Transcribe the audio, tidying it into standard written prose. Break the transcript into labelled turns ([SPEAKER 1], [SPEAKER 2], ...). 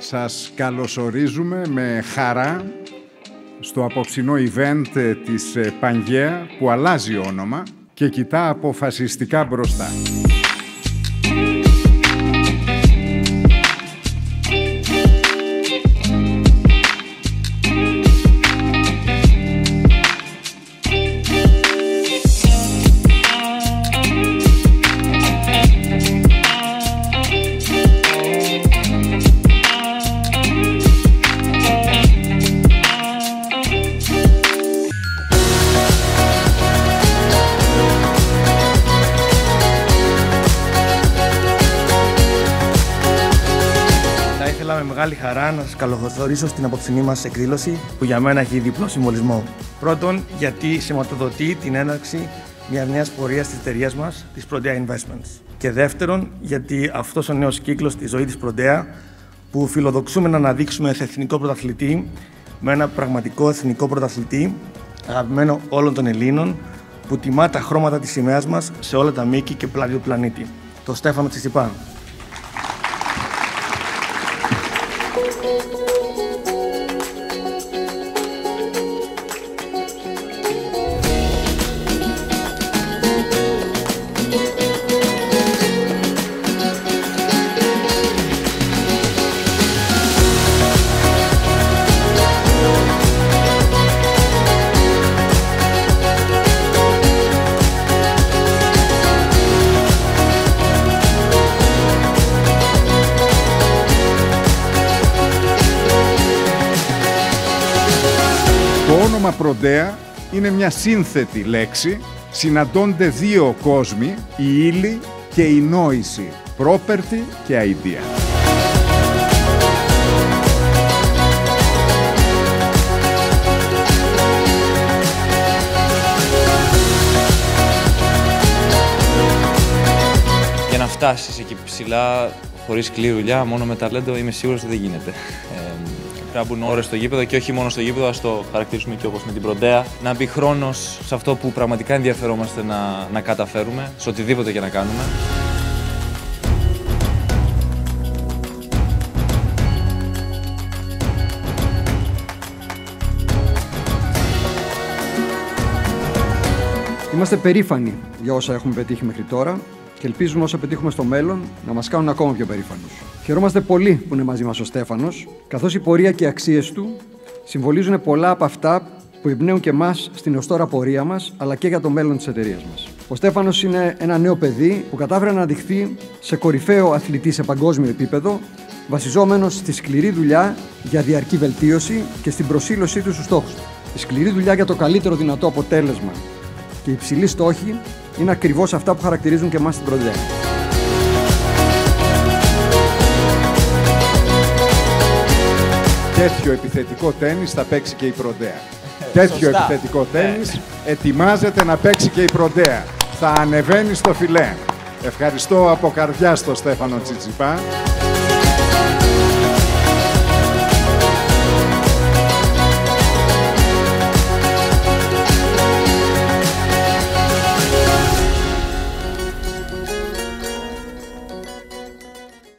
[SPEAKER 1] Σας καλωσορίζουμε με χαρά στο απόψινό event της Πανγαία που αλλάζει όνομα και κοιτά αποφασιστικά μπροστά.
[SPEAKER 2] Με μεγάλη χαρά να σας καλωσορίσω στην απόψινή μας εκδήλωση που για μένα έχει διπλό συμβολισμό. Πρώτον, γιατί σηματοδοτεί την έναρξη μιας νέας πορείας της εταιρείας μας, της Prodea Investments. Και δεύτερον, γιατί αυτός ο νέος κύκλος της ζωής της Prodea, που φιλοδοξούμε να αναδείξουμε σε εθνικό πρωταθλητή, με ένα πραγματικό εθνικό πρωταθλητή, αγαπημένο όλων των Ελλήνων, που τιμά τα χρώματα της σημαίας μας σε όλα τα μήκη και πλάτη του πλανήτη, το Στέφανο Τσιτσιπά.
[SPEAKER 1] Το όνομα Prodea είναι μια σύνθετη λέξη. Συναντώνται δύο κόσμοι, η ύλη και η νόηση, property και idea.
[SPEAKER 3] Για να φτάσεις εκεί ψηλά, χωρίς σκληρή δουλειά, μόνο με ταλέντο, είμαι σίγουρος ότι δεν γίνεται. Πρέπει να μπουν ώρες στο γήπεδο και όχι μόνο στο γήπεδο, ας το χαρακτηρίσουμε και όπως με την Prodea. Να μπει χρόνος σε αυτό που πραγματικά ενδιαφερόμαστε να καταφέρουμε, σε οτιδήποτε και να κάνουμε.
[SPEAKER 4] Είμαστε περήφανοι για όσα έχουμε πετύχει μέχρι τώρα και ελπίζουμε όσα πετύχουμε στο μέλλον να μας κάνουν ακόμα πιο περήφανους. Χαιρόμαστε πολύ που είναι μαζί μας ο Στέφανος, καθώς η πορεία και οι αξίες του συμβολίζουν πολλά από αυτά που εμπνέουν και εμάς στην ως τώρα πορεία μας, αλλά και για το μέλλον της εταιρείας μας. Ο Στέφανος είναι ένα νέο παιδί που κατάφερε να αναδειχθεί σε κορυφαίο αθλητή σε παγκόσμιο επίπεδο, βασιζόμενος στη σκληρή δουλειά για διαρκή βελτίωση και στην προσήλωσή του στους στόχους του. Η σκληρή δουλειά για το καλύτερο δυνατό αποτέλεσμα και οι υψηλοί στόχοι είναι ακριβώς αυτά που χαρακτηρίζουν και εμάς την Prodea.
[SPEAKER 1] Τέτοιο επιθετικό τένις θα παίξει και η Prodea. Τέτοιο επιθετικό τένις ετοιμάζεται να παίξει και η Prodea. Θα ανεβαίνει στο φιλέ. Ευχαριστώ από καρδιά στο Στέφανο Τσιτσιπά.